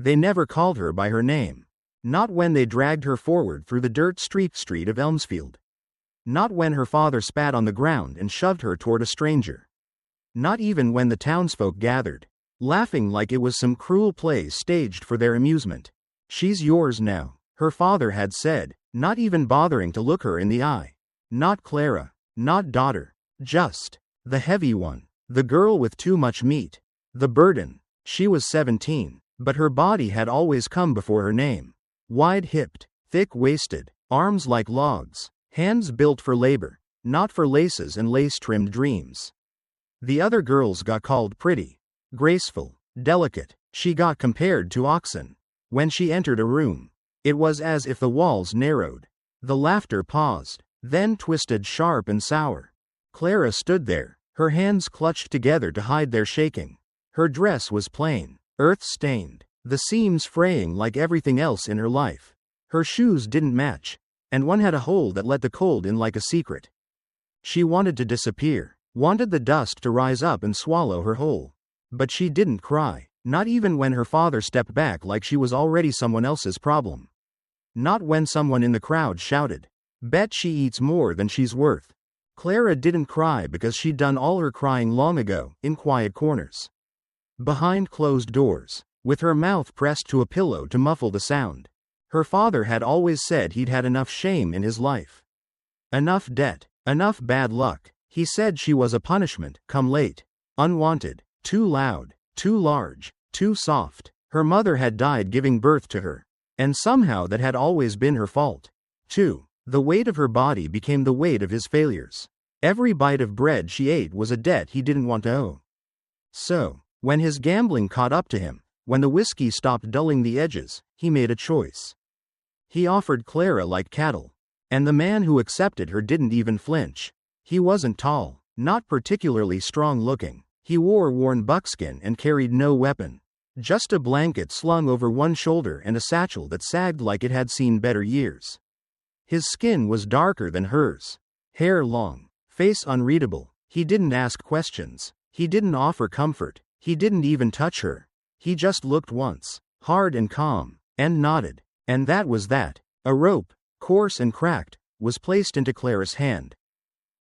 They never called her by her name. Not when they dragged her forward through the dirt street of Elmsfield. Not when her father spat on the ground and shoved her toward a stranger. Not even when the townsfolk gathered, laughing like it was some cruel play staged for their amusement. "She's yours now," her father had said, not even bothering to look her in the eye. Not Clara, not daughter, just the heavy one, the girl with too much meat, the burden. She was 17, but her body had always come before her name. Wide-hipped, thick-waisted, arms like logs, hands built for labor, not for laces and lace-trimmed dreams. The other girls got called pretty, graceful, delicate. She got compared to oxen. When she entered a room, it was as if the walls narrowed. The laughter paused, then twisted sharp and sour. Clara stood there, her hands clutched together to hide their shaking. Her dress was plain, earth-stained, the seams fraying like everything else in her life. Her shoes didn't match, and one had a hole that let the cold in like a secret. She wanted to disappear, wanted the dust to rise up and swallow her whole. But she didn't cry, not even when her father stepped back like she was already someone else's problem. Not when someone in the crowd shouted, "Bet she eats more than she's worth." Clara didn't cry because she'd done all her crying long ago, in quiet corners. Behind closed doors, with her mouth pressed to a pillow to muffle the sound. Her father had always said he'd had enough shame in his life. Enough debt, enough bad luck. He said she was a punishment, come late, unwanted, too loud, too large, too soft. Her mother had died giving birth to her, and somehow that had always been her fault, too. The weight of her body became the weight of his failures. Every bite of bread she ate was a debt he didn't want to owe. So, when his gambling caught up to him, when the whiskey stopped dulling the edges, he made a choice. He offered Clara like cattle, and the man who accepted her didn't even flinch. He wasn't tall, not particularly strong-looking. He wore worn buckskin and carried no weapon. Just a blanket slung over one shoulder and a satchel that sagged like it had seen better years. His skin was darker than hers. Hair long, face unreadable. He didn't ask questions. He didn't offer comfort. He didn't even touch her. He just looked once, hard and calm, and nodded. And that was that. A rope, coarse and cracked, was placed into Clara's hand.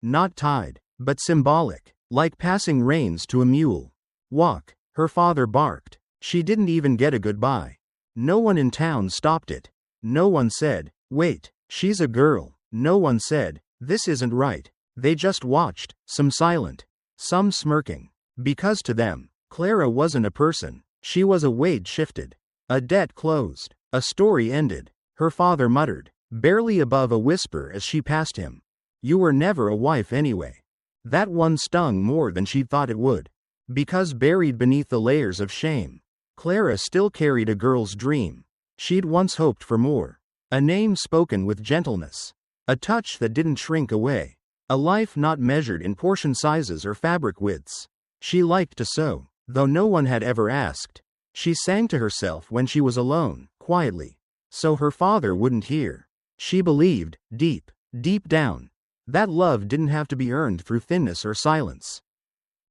Not tied, but symbolic, like passing reins to a mule. "Walk," her father barked. She didn't even get a goodbye. No one in town stopped it. No one said, "Wait, she's a girl." No one said, "This isn't right." They just watched, some silent, some smirking. Because to them, Clara wasn't a person. She was a weight shifted. A debt closed. A story ended. Her father muttered, barely above a whisper as she passed him, "You were never a wife anyway." That one stung more than she'd thought it would. Because buried beneath the layers of shame, Clara still carried a girl's dream. She'd once hoped for more. A name spoken with gentleness. A touch that didn't shrink away. A life not measured in portion sizes or fabric widths. She liked to sew, though no one had ever asked. She sang to herself when she was alone, quietly, so her father wouldn't hear. She believed, deep, deep down, that love didn't have to be earned through thinness or silence.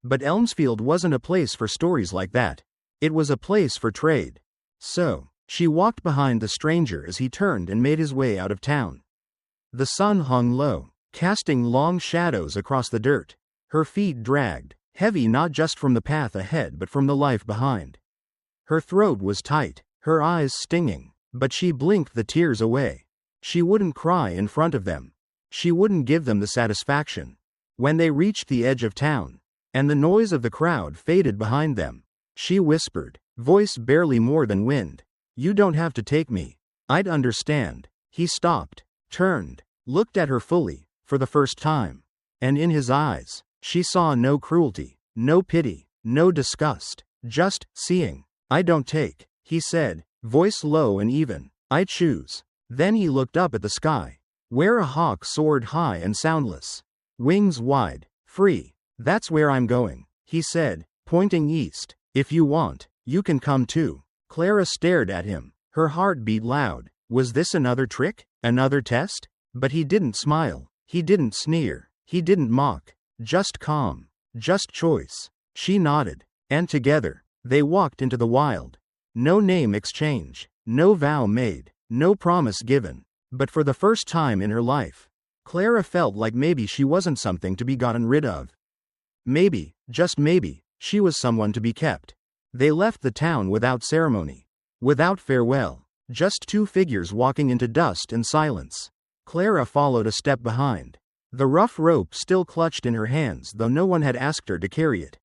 But Elmsfield wasn't a place for stories like that. It was a place for trade. So, she walked behind the stranger as he turned and made his way out of town. The sun hung low, casting long shadows across the dirt. Her feet dragged, heavy not just from the path ahead but from the life behind. Her throat was tight, her eyes stinging, but she blinked the tears away. She wouldn't cry in front of them. She wouldn't give them the satisfaction. When they reached the edge of town, and the noise of the crowd faded behind them, she whispered, voice barely more than wind, "You don't have to take me. I'd understand." He stopped, turned, looked at her fully, for the first time. And in his eyes, she saw no cruelty, no pity, no disgust, just seeing. "I don't take," he said, voice low and even. "I choose." Then he looked up at the sky, where a hawk soared high and soundless. Wings wide, free. "That's where I'm going," he said, pointing east. "If you want, you can come too." Clara stared at him, her heart beat loud. Was this another trick? Another test? But he didn't smile. He didn't sneer. He didn't mock. Just calm. Just choice. She nodded. And together, they walked into the wild. No name exchange. No vow made. No promise given. But for the first time in her life, Clara felt like maybe she wasn't something to be gotten rid of. Maybe, just maybe, she was someone to be kept. They left the town without ceremony. Without farewell. Just two figures walking into dust and silence. Clara followed a step behind. The rough rope still clutched in her hands, though no one had asked her to carry it.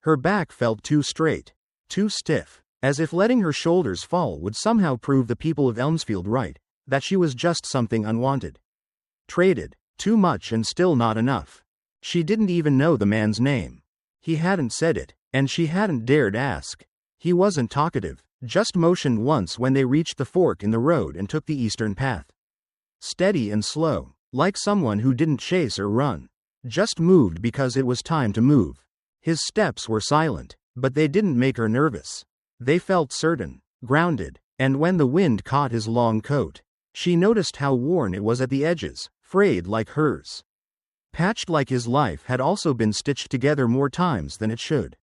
Her back felt too straight, too stiff, as if letting her shoulders fall would somehow prove the people of Elmsfield right, that she was just something unwanted. Traded, too much and still not enough. She didn't even know the man's name. He hadn't said it, and she hadn't dared ask. He wasn't talkative, just motioned once when they reached the fork in the road and took the eastern path. Steady and slow, like someone who didn't chase or run. Just moved because it was time to move. His steps were silent, but they didn't make her nervous. They felt certain, grounded, and when the wind caught his long coat, she noticed how worn it was at the edges, frayed like hers. Patched like his life had also been stitched together more times than it should.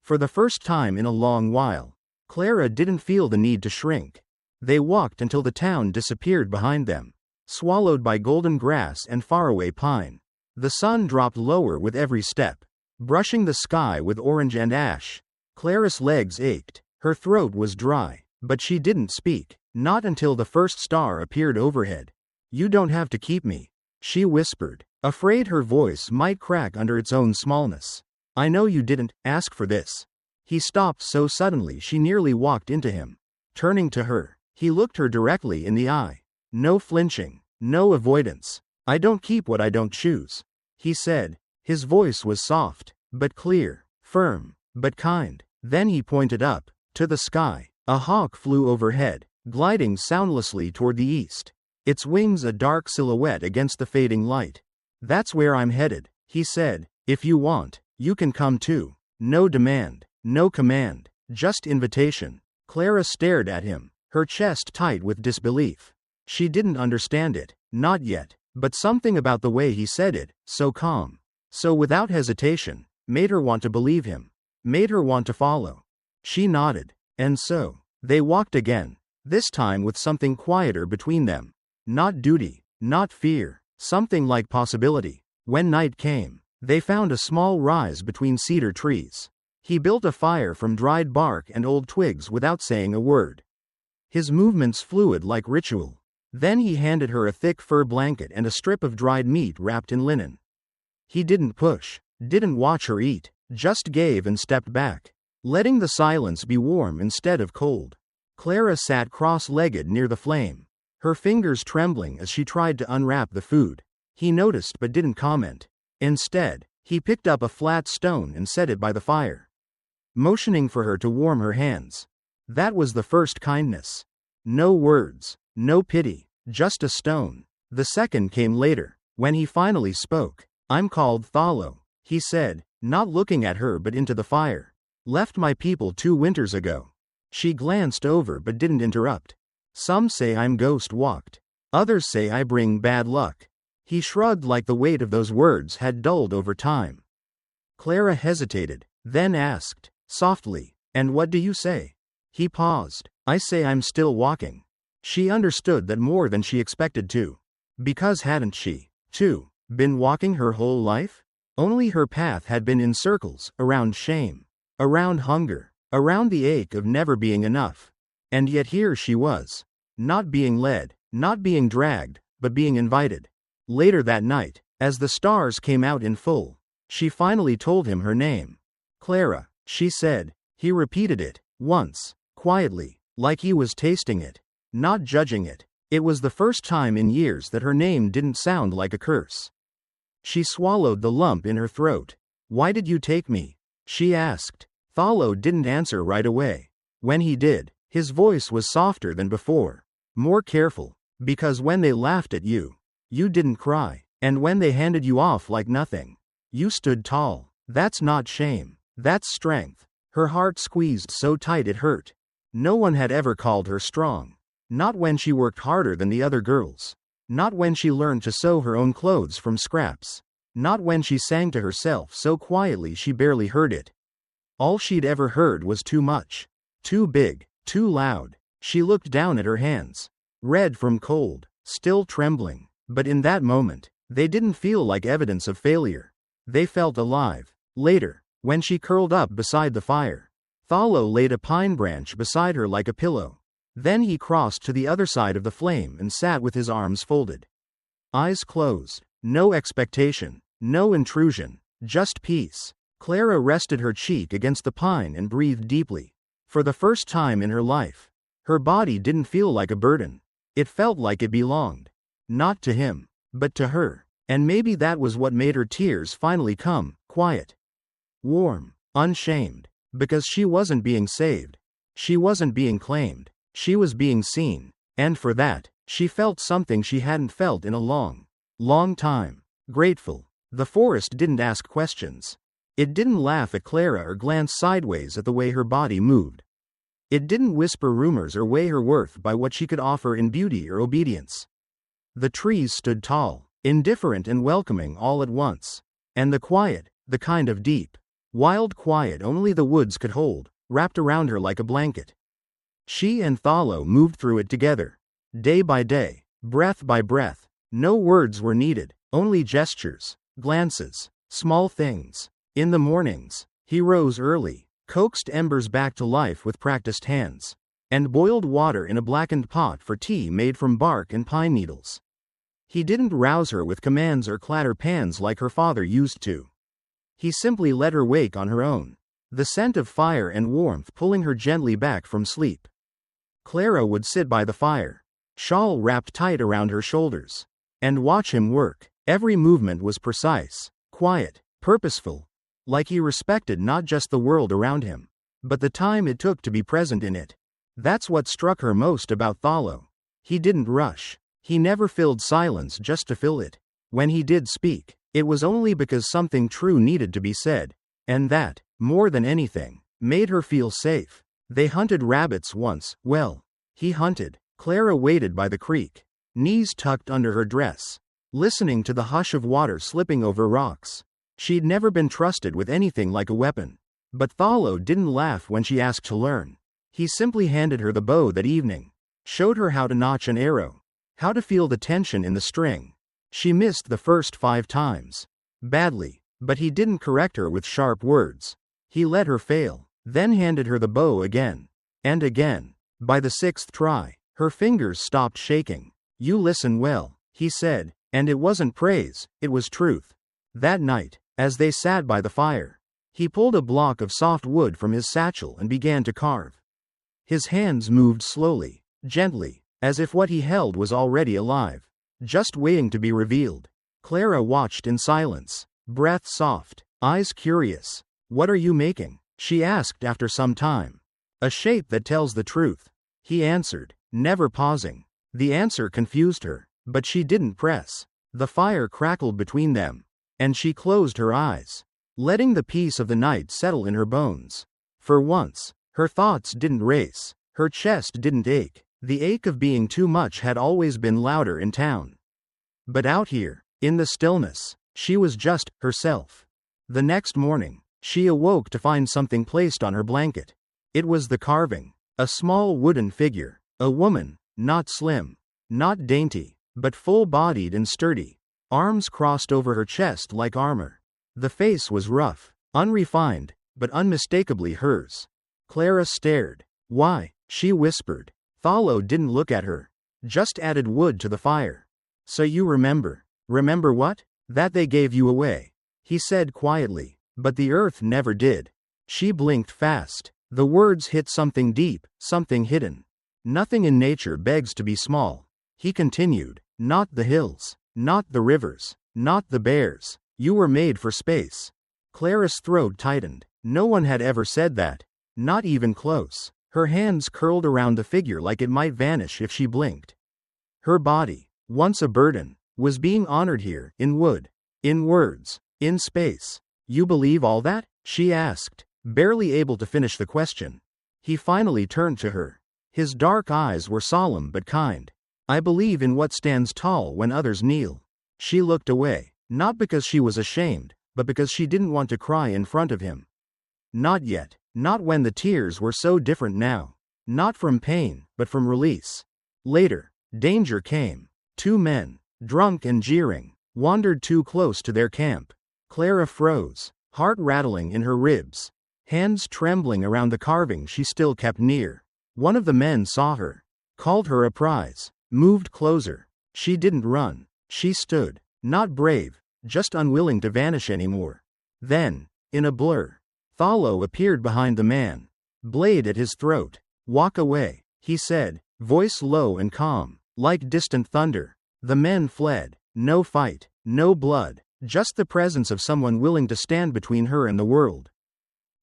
For the first time in a long while, Clara didn't feel the need to shrink. They walked until the town disappeared behind them, swallowed by golden grass and faraway pine. The sun dropped lower with every step, brushing the sky with orange and ash. Clara's legs ached, her throat was dry, but she didn't speak, not until the first star appeared overhead. "You don't have to keep me," she whispered, afraid her voice might crack under its own smallness. "I know you didn't ask for this." He stopped so suddenly she nearly walked into him. Turning to her, he looked her directly in the eye. No flinching, no avoidance. "I don't keep what I don't choose," he said. His voice was soft, but clear, firm, but kind. Then he pointed up, to the sky. A hawk flew overhead, gliding soundlessly toward the east, its wings a dark silhouette against the fading light. "That's where I'm headed," he said. "If you want, you can come too." No demand, no command, just invitation. Clara stared at him, her chest tight with disbelief. She didn't understand it, not yet, but something about the way he said it, so calm, so without hesitation, made her want to believe him, made her want to follow. She nodded, and so, they walked again, this time with something quieter between them. Not duty, not fear, something like possibility. When night came, they found a small rise between cedar trees. He built a fire from dried bark and old twigs without saying a word. His movements fluid like ritual. Then he handed her a thick fur blanket and a strip of dried meat wrapped in linen. He didn't push, didn't watch her eat, just gave and stepped back, letting the silence be warm instead of cold. Clara sat cross-legged near the flame, her fingers trembling as she tried to unwrap the food. He noticed but didn't comment. Instead, he picked up a flat stone and set it by the fire, motioning for her to warm her hands. That was the first kindness. No words, no pity, just a stone. The second came later, when he finally spoke. "I'm called Thallo," he said, not looking at her but into the fire. "Left my people 2 winters ago." She glanced over but didn't interrupt. "Some say I'm ghost-walked. Others say I bring bad luck." He shrugged like the weight of those words had dulled over time. Clara hesitated, then asked, softly, "And what do you say?" He paused. "I say I'm still walking." She understood that more than she expected to. Because hadn't she, too, been walking her whole life? Only her path had been in circles, around shame, around hunger, around the ache of never being enough. And yet here she was, not being led, not being dragged, but being invited. Later that night, as the stars came out in full, she finally told him her name. "Clara," she said. He repeated it, once, quietly, like he was tasting it, not judging it. It was the first time in years that her name didn't sound like a curse. She swallowed the lump in her throat. "Why did you take me?" she asked. Thallo didn't answer right away. When he did, his voice was softer than before, more careful. "Because when they laughed at you, you didn't cry. And when they handed you off like nothing, you stood tall. That's not shame. That's strength." Her heart squeezed so tight it hurt. No one had ever called her strong. Not when she worked harder than the other girls. Not when she learned to sew her own clothes from scraps. Not when she sang to herself so quietly she barely heard it. All she'd ever heard was too much. Too big. Too loud. She looked down at her hands. Red from cold, still trembling. But in that moment, they didn't feel like evidence of failure. They felt alive. Later, when she curled up beside the fire, Thalo laid a pine branch beside her like a pillow. Then he crossed to the other side of the flame and sat with his arms folded. Eyes closed. No expectation. No intrusion. Just peace. Clara rested her cheek against the pine and breathed deeply. For the first time in her life, her body didn't feel like a burden. It felt like it belonged. Not to him, but to her. And maybe that was what made her tears finally come, quiet. Warm. Unshamed. Because she wasn't being saved. She wasn't being claimed. She was being seen. And for that, she felt something she hadn't felt in a long, long time. Grateful. The forest didn't ask questions. It didn't laugh at Clara or glance sideways at the way her body moved. It didn't whisper rumors or weigh her worth by what she could offer in beauty or obedience. The trees stood tall, indifferent and welcoming all at once. And the quiet, the kind of deep, wild quiet only the woods could hold, wrapped around her like a blanket. She and Thalo moved through it together. Day by day, breath by breath. No words were needed, only gestures, glances, small things. In the mornings, he rose early, coaxed embers back to life with practiced hands, and boiled water in a blackened pot for tea made from bark and pine needles. He didn't rouse her with commands or clatter pans like her father used to. He simply let her wake on her own, the scent of fire and warmth pulling her gently back from sleep. Clara would sit by the fire, shawl wrapped tight around her shoulders, and watch him work. Every movement was precise, quiet, purposeful, like he respected not just the world around him, but the time it took to be present in it. That's what struck her most about Thalo. He didn't rush. He never filled silence just to fill it. When he did speak, it was only because something true needed to be said, and that, more than anything, made her feel safe. They hunted rabbits once. Well, he hunted. Clara waited by the creek, knees tucked under her dress, listening to the hush of water slipping over rocks. She'd never been trusted with anything like a weapon. But Thalo didn't laugh when she asked to learn. He simply handed her the bow that evening, showed her how to notch an arrow, how to feel the tension in the string. She missed the first 5 times. Badly, but he didn't correct her with sharp words. He let her fail, then handed her the bow again. And again. By the 6th try, her fingers stopped shaking. "You listen well," he said, and it wasn't praise, it was truth. That night, as they sat by the fire, he pulled a block of soft wood from his satchel and began to carve. His hands moved slowly, gently, as if what he held was already alive, just waiting to be revealed. Clara watched in silence, breath soft, eyes curious. "What are you making?" she asked after some time. "A shape that tells the truth," he answered, never pausing. The answer confused her, but she didn't press. The fire crackled between them, and she closed her eyes, letting the peace of the night settle in her bones. For once, her thoughts didn't race, her chest didn't ache. The ache of being too much had always been louder in town. But out here, in the stillness, she was just herself. The next morning, she awoke to find something placed on her blanket. It was the carving, a small wooden figure, a woman, not slim, not dainty, but full-bodied and sturdy, arms crossed over her chest like armor. The face was rough, unrefined, but unmistakably hers. Clara stared. "Why?" she whispered. Thalo didn't look at her, just added wood to the fire. "So you remember." "Remember what?" "That they gave you away," he said quietly. "But the earth never did." She blinked fast. The words hit something deep, something hidden. "Nothing in nature begs to be small," he continued. "Not the hills, not the rivers, not the bears. You were made for space." Clara's throat tightened. No one had ever said that. Not even close. Her hands curled around the figure like it might vanish if she blinked. Her body, once a burden, was being honored here, in wood, in words, in space. "You believe all that?" she asked, barely able to finish the question. He finally turned to her. His dark eyes were solemn but kind. "I believe in what stands tall when others kneel." She looked away, not because she was ashamed, but because she didn't want to cry in front of him. Not yet, not when the tears were so different now. Not from pain, but from release. Later, danger came. 2 men, drunk and jeering, wandered too close to their camp. Clara froze, heart rattling in her ribs, hands trembling around the carving she still kept near. One of the men saw her, called her a prize, moved closer. She didn't run. She stood, not brave, just unwilling to vanish anymore. Then, in a blur, Thallo appeared behind the man, blade at his throat. "Walk away," he said, voice low and calm, like distant thunder. The men fled. No fight, no blood, just the presence of someone willing to stand between her and the world.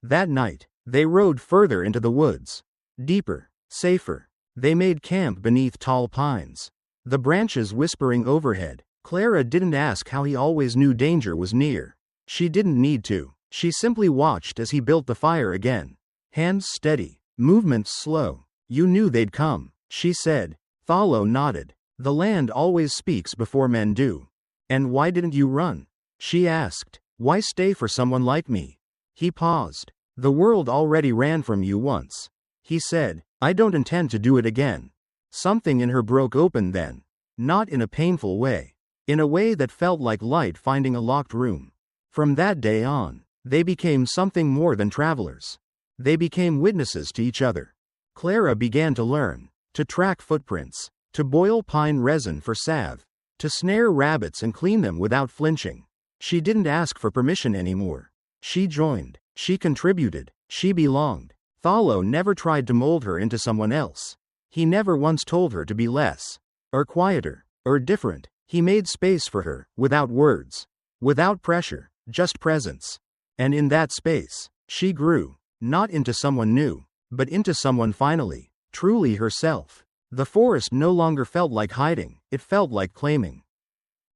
That night, they rode further into the woods. Deeper, safer. They made camp beneath tall pines, the branches whispering overhead. Clara didn't ask how he always knew danger was near. She didn't need to. She simply watched as he built the fire again. Hands steady, movements slow. "You knew they'd come," she said. Thallo nodded. "The land always speaks before men do." "And why didn't you run?" she asked. "Why stay for someone like me?" He paused. "The world already ran from you once," he said. "I don't intend to do it again." Something in her broke open then. Not in a painful way. In a way that felt like light finding a locked room. From that day on, they became something more than travelers. They became witnesses to each other. Clara began to learn, to track footprints, to boil pine resin for salve, to snare rabbits and clean them without flinching. She didn't ask for permission anymore. She joined, she contributed, she belonged. Thallo never tried to mold her into someone else. He never once told her to be less, or quieter, or different. He made space for her, without words, without pressure, just presence. And in that space, she grew, not into someone new, but into someone finally, truly herself. The forest no longer felt like hiding, it felt like claiming.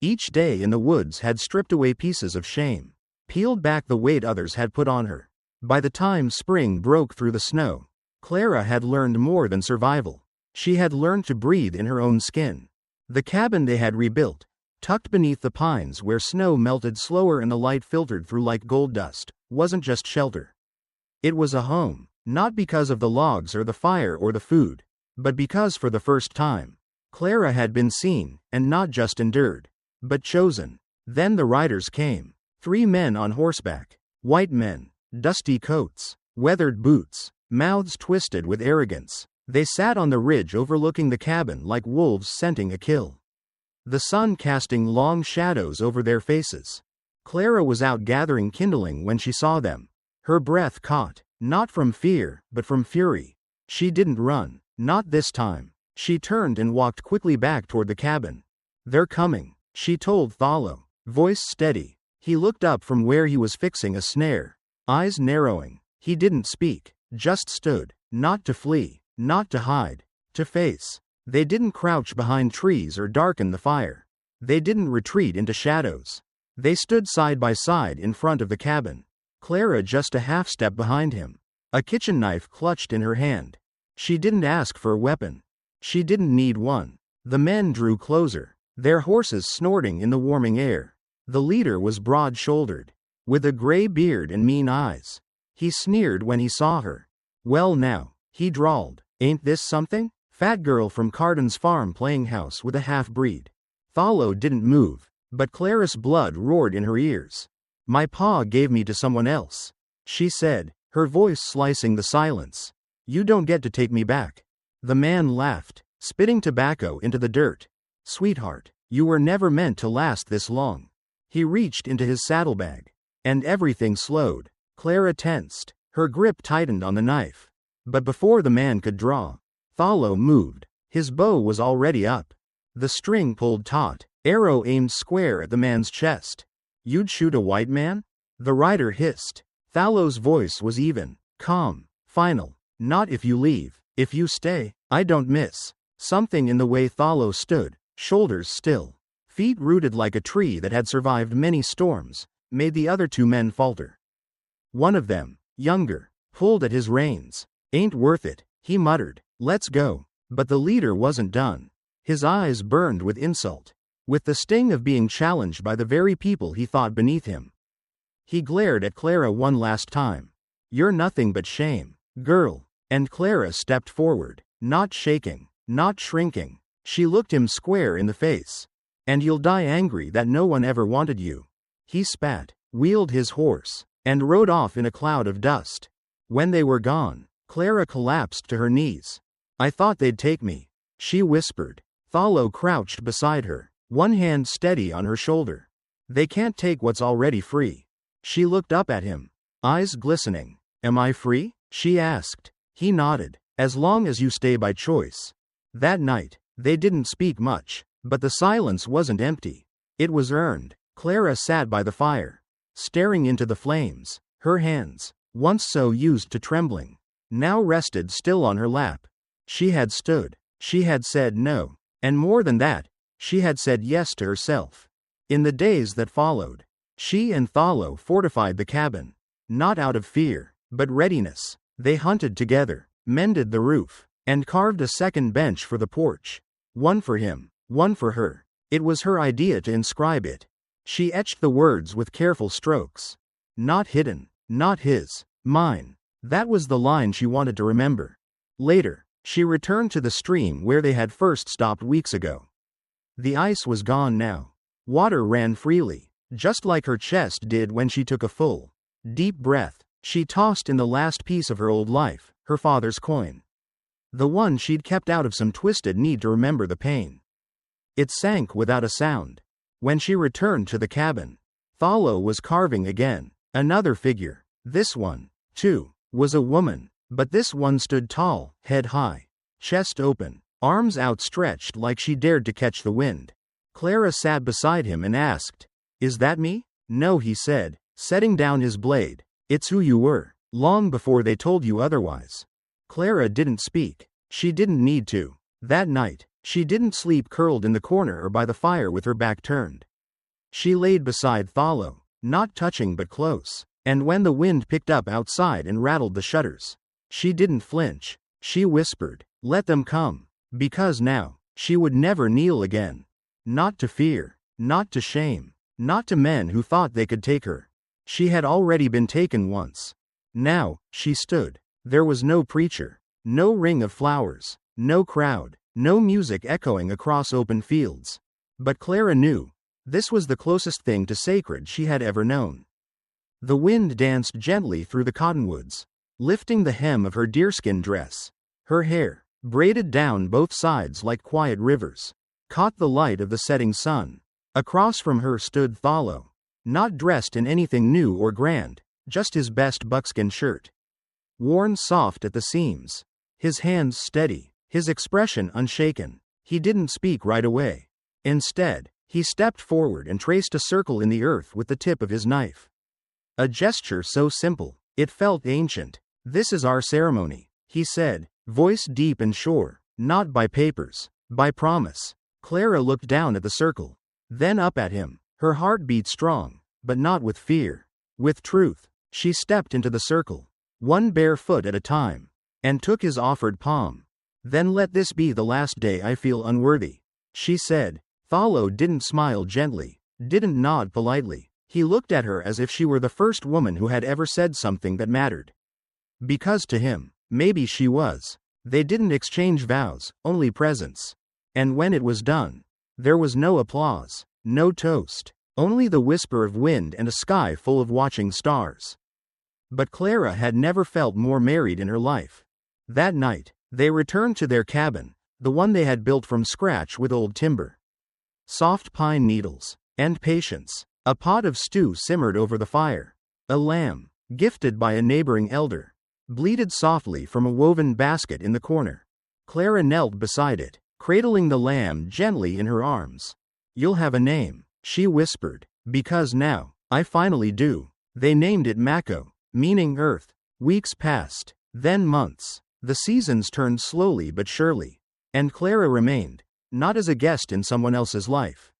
Each day in the woods had stripped away pieces of shame, peeled back the weight others had put on her. By the time spring broke through the snow, Clara had learned more than survival. She had learned to breathe in her own skin. The cabin they had rebuilt, tucked beneath the pines where snow melted slower and the light filtered through like gold dust, wasn't just shelter. It was a home, not because of the logs or the fire or the food, but because for the first time, Clara had been seen, and not just endured, but chosen. Then the riders came. 3 men on horseback. White men, dusty coats, weathered boots, mouths twisted with arrogance. They sat on the ridge overlooking the cabin like wolves scenting a kill. The sun casting long shadows over their faces. Clara was out gathering kindling when she saw them. Her breath caught, not from fear, but from fury. She didn't run. Not this time. She turned and walked quickly back toward the cabin. "They're coming," she told Thallo, voice steady. He looked up from where he was fixing a snare, eyes narrowing. He didn't speak, just stood, not to flee, not to hide, to face. They didn't crouch behind trees or darken the fire. They didn't retreat into shadows. They stood side by side in front of the cabin. Clara just a half step behind him, a kitchen knife clutched in her hand. She didn't ask for a weapon. She didn't need one. The men drew closer, their horses snorting in the warming air. The leader was broad-shouldered, with a gray beard and mean eyes. He sneered when he saw her. "Well now," he drawled, "ain't this something? Fat girl from Cardin's farm playing house with a half-breed." Thallo didn't move, but Clara's blood roared in her ears. "My pa gave me to someone else," she said, her voice slicing the silence. "You don't get to take me back." The man laughed, spitting tobacco into the dirt. "Sweetheart, you were never meant to last this long." He reached into his saddlebag, and everything slowed. Clara tensed, her grip tightened on the knife. But before the man could draw, Thallo moved. His bow was already up. The string pulled taut, arrow aimed square at the man's chest. "You'd shoot a white man?" the rider hissed. Thallo's voice was even, calm, final. "Not if you leave. If you stay, I don't miss." Something in the way Thallo stood, shoulders still, feet rooted like a tree that had survived many storms, made the other 2 men falter. One of them, younger, pulled at his reins. "Ain't worth it," he muttered. "Let's go." But the leader wasn't done. His eyes burned with insult, with the sting of being challenged by the very people he thought beneath him. He glared at Clara one last time. "You're nothing but shame, girl. And Clara stepped forward, not shaking, not shrinking. She looked him square in the face. And you'll die angry that no one ever wanted you. He spat, wheeled his horse, and rode off in a cloud of dust. When they were gone, Clara collapsed to her knees. I thought they'd take me, she whispered. Thallo crouched beside her, one hand steady on her shoulder. They can't take what's already free. She looked up at him, eyes glistening. Am I free? She asked. He nodded. As long as you stay by choice. That night, they didn't speak much, but the silence wasn't empty. It was earned. Clara sat by the fire, staring into the flames. Her hands, once so used to trembling, now rested still on her lap. She had stood. She had said no. And more than that, she had said yes to herself. In the days that followed, she and Thallo fortified the cabin. Not out of fear, but readiness. They hunted together, mended the roof, and carved a second bench for the porch. One for him, one for her. It was her idea to inscribe it. She etched the words with careful strokes. Not hidden, not his, mine. That was the line she wanted to remember. Later, she returned to the stream where they had first stopped weeks ago. The ice was gone now. Water ran freely, just like her chest did when she took a full, deep breath. She tossed in the last piece of her old life, her father's coin. The one she'd kept out of some twisted need to remember the pain. It sank without a sound. When she returned to the cabin, Thallo was carving again. Another figure. This one, too, was a woman, but this one stood tall, head high, chest open, arms outstretched like she dared to catch the wind. Clara sat beside him and asked, Is that me? No, he said, setting down his blade. It's who you were, long before they told you otherwise. Clara didn't speak. She didn't need to. That night, she didn't sleep curled in the corner or by the fire with her back turned. She laid beside Thallo, not touching but close. And when the wind picked up outside and rattled the shutters, she didn't flinch. She whispered, Let them come. Because now, she would never kneel again. Not to fear, not to shame, not to men who thought they could take her. She had already been taken once. Now, she stood. There was no preacher, no ring of flowers, no crowd, no music echoing across open fields. But Clara knew, this was the closest thing to sacred she had ever known. The wind danced gently through the cottonwoods, lifting the hem of her deerskin dress. Her hair, braided down both sides like quiet rivers, caught the light of the setting sun. Across from her stood Thallo, not dressed in anything new or grand, just his best buckskin shirt, worn soft at the seams, his hands steady, his expression unshaken. He didn't speak right away. Instead, he stepped forward and traced a circle in the earth with the tip of his knife. A gesture so simple, it felt ancient. This is our ceremony, he said, voice deep and sure, not by papers, by promise. Clara looked down at the circle, then up at him. Her heart beat strong, but not with fear, with truth. She stepped into the circle, one bare foot at a time, and took his offered palm. Then let this be the last day I feel unworthy, she said. Thallo didn't smile gently, didn't nod politely. He looked at her as if she were the first woman who had ever said something that mattered. Because to him, maybe she was. They didn't exchange vows, only presence. And when it was done, there was no applause, no toast, only the whisper of wind and a sky full of watching stars. But Clara had never felt more married in her life. That night, they returned to their cabin, the one they had built from scratch with old timber, soft pine needles, and patience. A pot of stew simmered over the fire. A lamb, gifted by a neighboring elder, bleated softly from a woven basket in the corner. Clara knelt beside it, cradling the lamb gently in her arms. You'll have a name, she whispered, because now, I finally do. They named it Mako, meaning earth. Weeks passed, then months. The seasons turned slowly but surely. And Clara remained, not as a guest in someone else's life,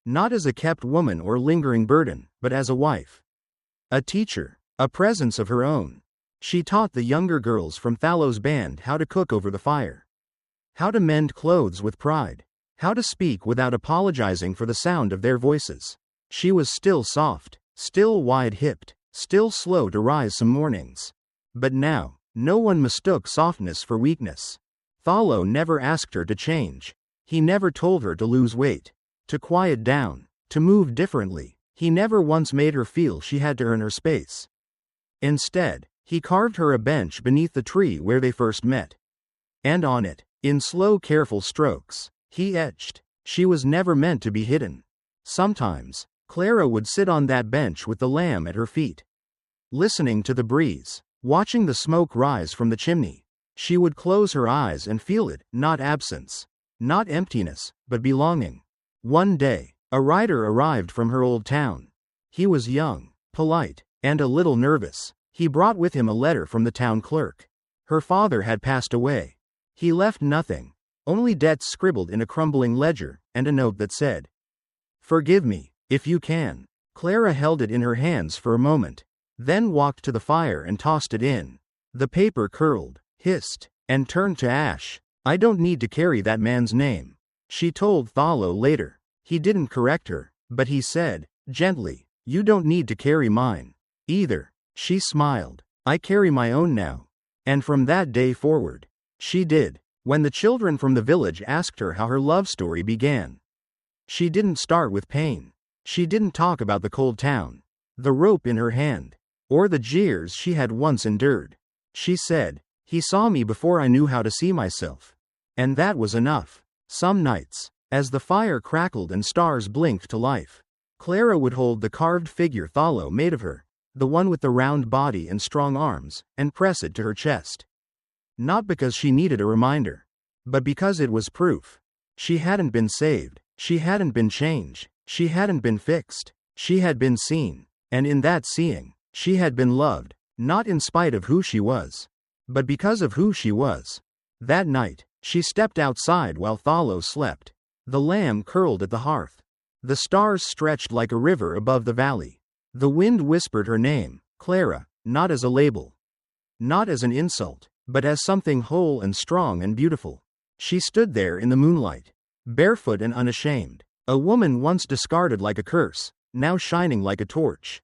not as a kept woman or lingering burden, but as a wife. A teacher, a presence of her own. She taught the younger girls from Thallo's band how to cook over the fire, how to mend clothes with pride, how to speak without apologizing for the sound of their voices. She was still soft, still wide-hipped, still slow to rise some mornings. But now No one mistook softness for weakness. Thalo never asked her to change. He never told her to lose weight, to quiet down, to move differently. He never once made her feel she had to earn her space. Instead, he carved her a bench beneath the tree where they first met. And on it, in slow, careful strokes, he etched, "She was never meant to be hidden." Sometimes, Clara would sit on that bench with the lamb at her feet, listening to the breeze, watching the smoke rise from the chimney. She would close her eyes and feel it, not absence, not emptiness, but belonging. One day, a rider arrived from her old town. He was young, polite, and a little nervous. He brought with him a letter from the town clerk. Her father had passed away. He left nothing, only debts scribbled in a crumbling ledger, and a note that said, "Forgive me, if you can." Clara held it in her hands for a moment, then walked to the fire and tossed it in. The paper curled, hissed, and turned to ash. "I don't need to carry that man's name," she told Thalo later. He didn't correct her, but he said, gently, "You don't need to carry mine, either." She smiled. "I carry my own now." And from that day forward, she did. When the children from the village asked her how her love story began, she didn't start with pain. She didn't talk about the cold town, the rope in her hand, or the jeers she had once endured. She said, "He saw me before I knew how to see myself." And that was enough. Some nights, as the fire crackled and stars blinked to life, Clara would hold the carved figure Thalo made of her, the one with the round body and strong arms, and press it to her chest. Not because she needed a reminder, but because it was proof. She hadn't been saved, she hadn't been changed, she hadn't been fixed, she had been seen, and in that seeing, she had been loved, not in spite of who she was, but because of who she was. That night, she stepped outside while Thalo slept. The lamb curled at the hearth. The stars stretched like a river above the valley. The wind whispered her name, Clara, not as a label, not as an insult, but as something whole and strong and beautiful. She stood there in the moonlight, barefoot and unashamed, a woman once discarded like a curse, now shining like a torch.